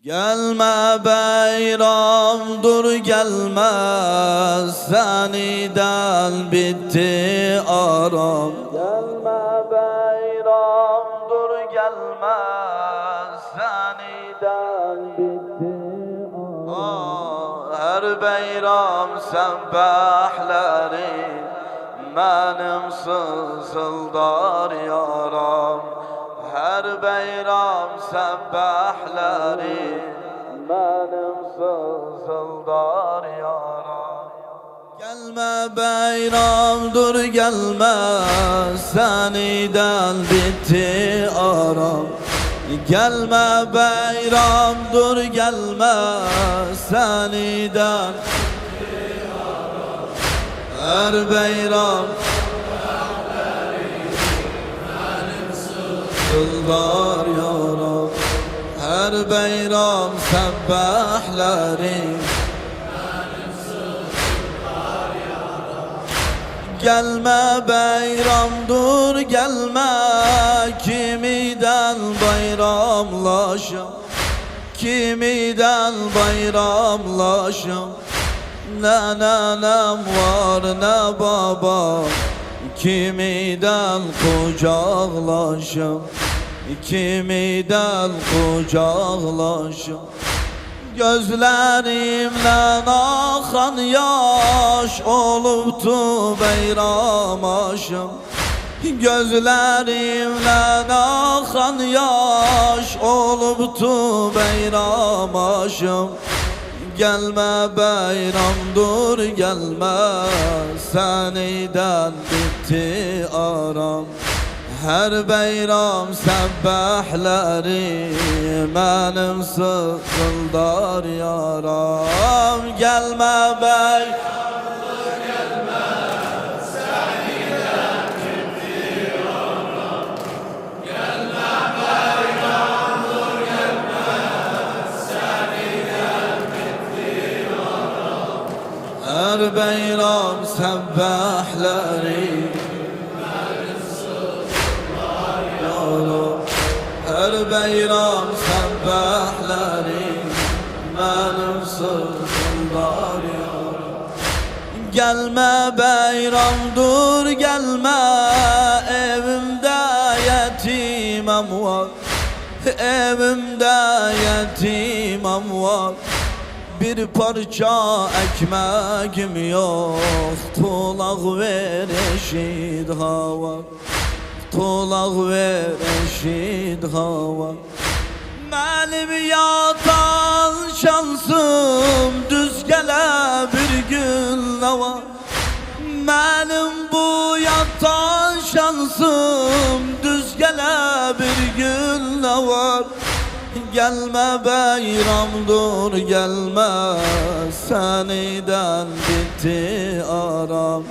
Gelme beyram dur gelme, seniden bitti aram. Gelme beyram dur gelme, seniden bitti aram. Her beyram sembahleri benim sızıldar yaram. Her beyram sebbahleri benim sızıldar yaram. Gelme beyram dur gelme, seniden bitti aram. Gelme beyram dur gelme, seniden bitti aram. Her beyram sızıldar yaram. Her beyram sebbahleri benim sızıldar yaram. Gelme beyram dur gelme, kimiden bayramlaşam, kimiden bayramlaşam. Ne nenem var ne babam, kimiden kucaklaşam, kimiden kucaklaşam. Gözlerimden akan yaş oluptu beyram aşım. Gözlerimden akan yaş oluptu beyram aşım. Gelme beyram dur gelme, seniden bitti aram. Her beyram sebbahleri benim sızıldar yaram. Gelme beyram dur gelme, seniden bitti aram. Gelme beyram dur gelme, seniden bitti aram. Her beyram sebbahleri her beyram sebbahleri benim sızıldar yaram. Gelme beyram dur gelme, evimde yetimem var, evimde yetimem var. Bir parça ekmeğim yok, tulak ver eşit hava, tulak ver eşit hava. Benim yatan şansım düz gele bir gün ne var? Benim bu yatan şansım düz gele bir gün ne var? Gelme beyram dur gelme, seniden bitti aram.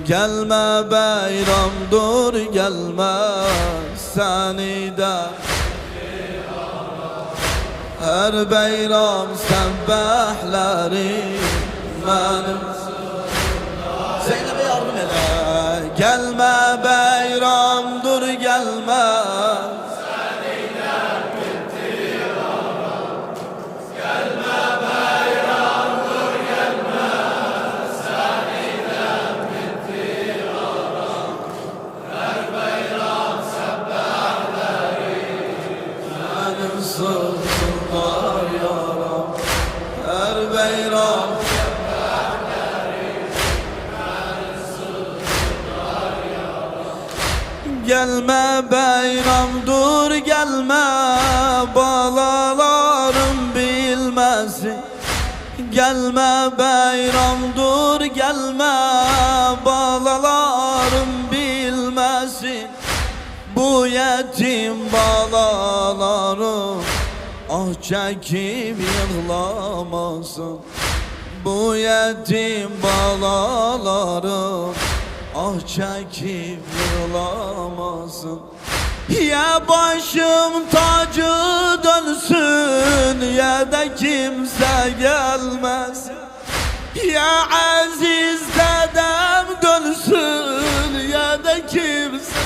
Gelme beyram dur gelme, seniden bitti aram. Her beyram sebbahleri benim sızıldar. Zeynep'e yardım ele. Gelme beyram dur gelme, seniden bitti aram. Gelme beyram dur gelme, seniden bitti aram. Her beyram sebbahleri benim sızıldar yaram. Her beyram sebbahleri benim sızıldar yaram. Gelme beyram dur gelme, balalarım bilmesin. Gelme beyram dur gelme, balalarım bilmesin. Bu yetim balalarım ah çekip yığlamasın. Bu yetim balalarım ah çekip yığlamasın. Ya başım tacı dönsün ya da kimse gelmesin. Ya aziz dedem dönsün ya da kimse.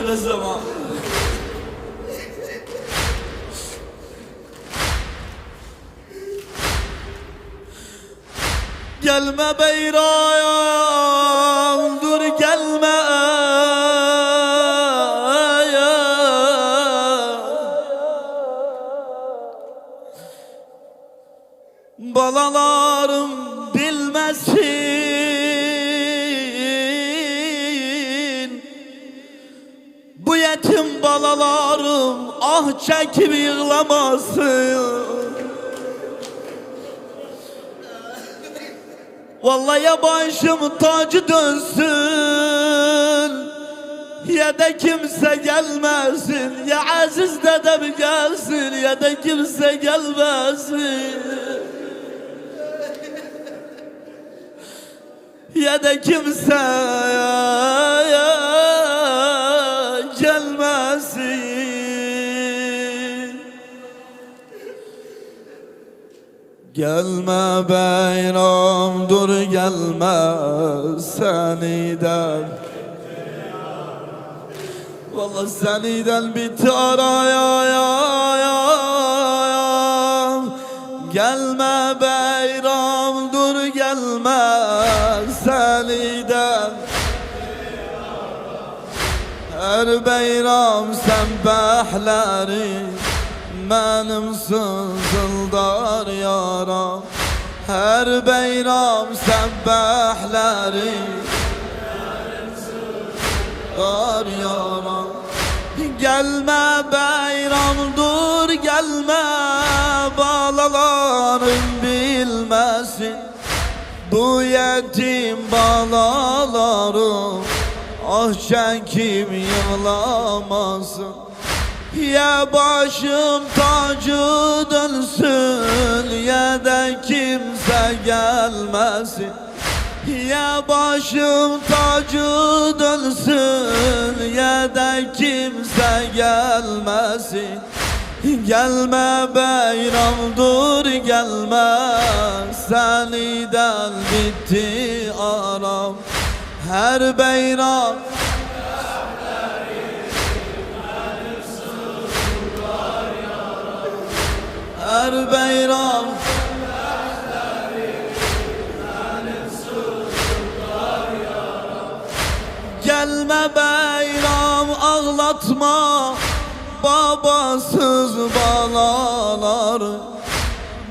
به زمان gelme beyrağım dur gelme balalarım bilmesin bu yetim balalarım ah çekip yığlamasın. Vallahi başım tacı dönsün ya da kimse gelmesin, ya aziz dedem gelsin ya da kimse gelmesin, ya da kimse gelmesin. Gelme beyram dur gelme seniden, vallahi seniden bitti arayayım. Gelme beyram dur gelme seniden, her beyram sen behlerin benim sızıldar yaram, her beyram sebbehleri benim sızıldar yaram. Gelme beyram dur gelme balalarım bilmesin bu yetim balalarım ah çekip yığlamasın. Ya başım tacı dönsün ya da kimse gelmesin, ya başım tacı dönsün ya da kimse gelmesin. Gelme beyram dur gelme seniden bitti aram, her beyram her beyram gelme beyram ağlatma babasız balaları,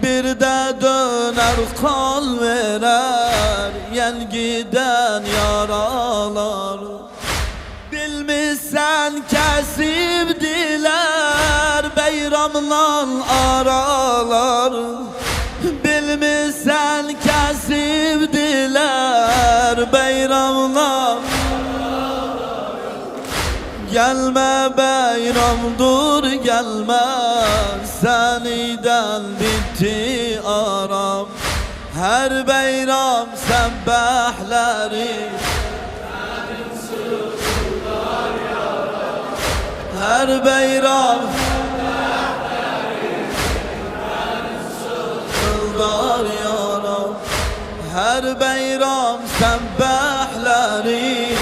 bir de döner kan verer yel giden yaraları. Bilmişsen kesip diler beyramla aralar, bilmişsen kesip diler beyramla. Gelme beyram dur gelme seniden bitti aram, her beyram sebbehleri her beyram sızıldar yaram, her beyram sebbehleri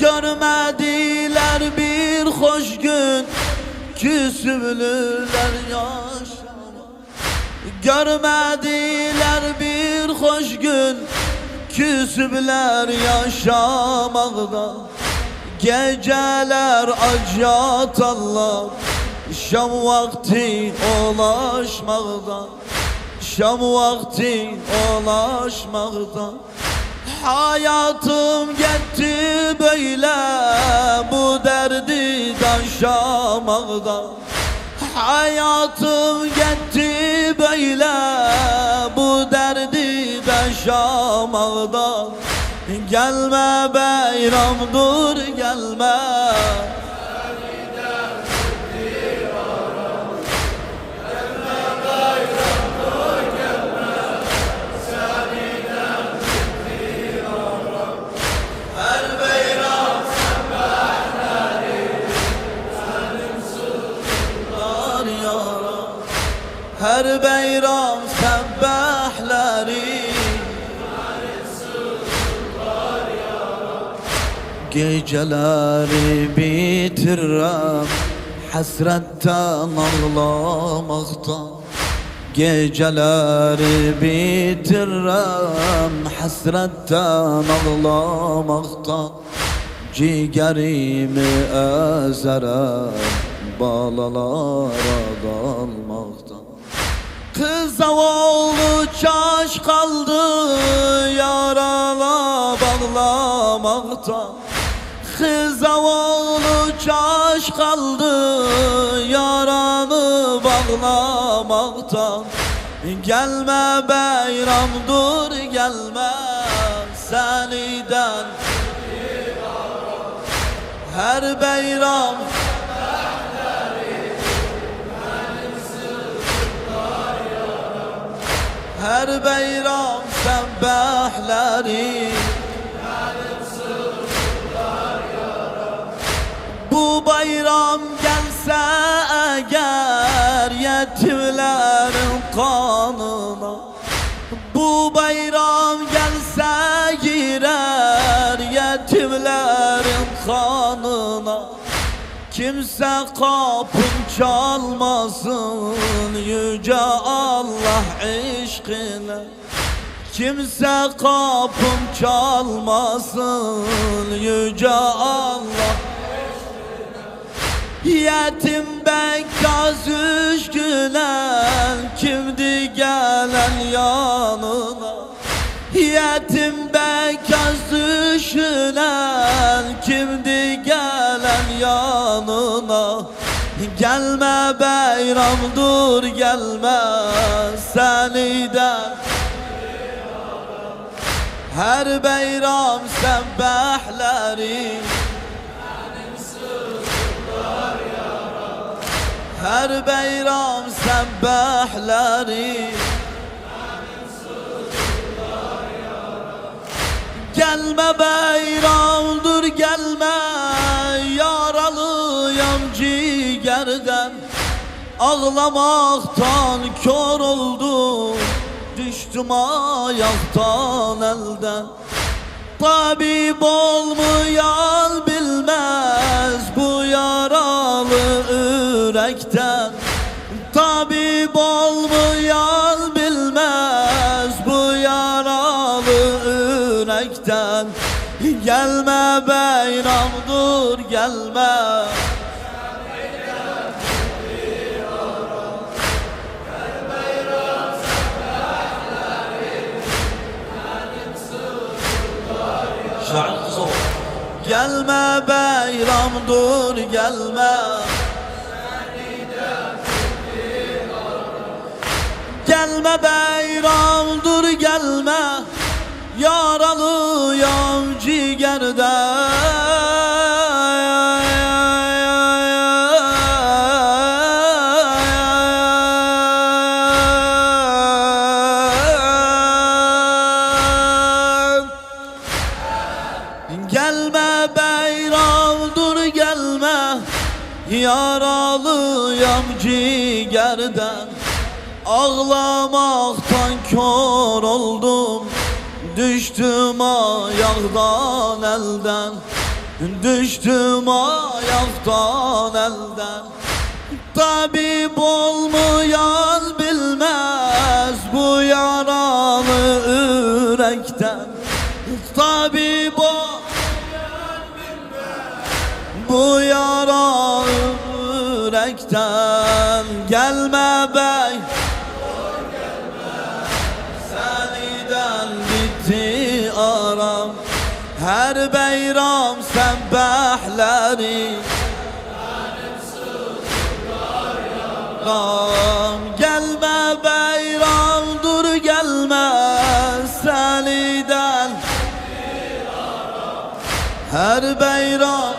görmediler bir hoş gün küsüblüler yaşama, görmediler bir hoş gün küsübler yaşamakta, geceler acı atarlar şam vakti ulaşmakta, şam vakti ulaşmakta. Hayatım gitti böyle bu derdi taşamakta, hayatım gitti böyle bu derdi taşamakta. Gelme beyram dur gelme her beyram sebbehleri Geceleri bitiririm hasretten ağlamaktan. Geceleri bitiririm hasretten ağlamaktan. Ciğerimi ezerim balalara dalmaktan. Kıza oğlu çaş kaldı yarala bağlamaktan. Kıza oğlu çaş kaldı yaranı bağlamaktan. Gelme beyram dur gelme seniden. Her beyram her beyram sembahleri bu bayram gelse eğer yetimlerin kanına. Bu bayram gelse girer yetimlerin kanına. Kimse kapım çalmasın yüce Allah aşkına. Kimse kapım çalmasın yüce Allah. Yetim Bekkaz Üçgülen kimdi gelen yanına. Yetim Bekkaz Üçgülen kimdi gelen yanına. Gelme beyram dur gelme seniden. Her beyram sembahleri her beyram sembahleri. Gelme beyram dur gelme yaralıyam ciğerden. Ağlamaktan kör oldum düştüm ayaktan elden. Tabip olmayan bilmez bu yaralı yürekten. Tabip olmayan bilmez bu yaralı yürekten. Gelme beyram dur gelme gelme beyram dur gelme. Gelme beyram dur gelme yaralıyam ciğerden. Gelme beyram dur gelme yaralıyam ciğerden. Ağlamaktan kör oldum düştüm ayaktan elden. Düştüm ayaktan elden. Tabip olmayan bilmez bu yaralı yürekten. Tabip olmayan bilmez bu yaralı yürekten. Gelme bey seniden bitti aram. Her beyram sembahleri gelme beyram dur gelme seniden. Her beyram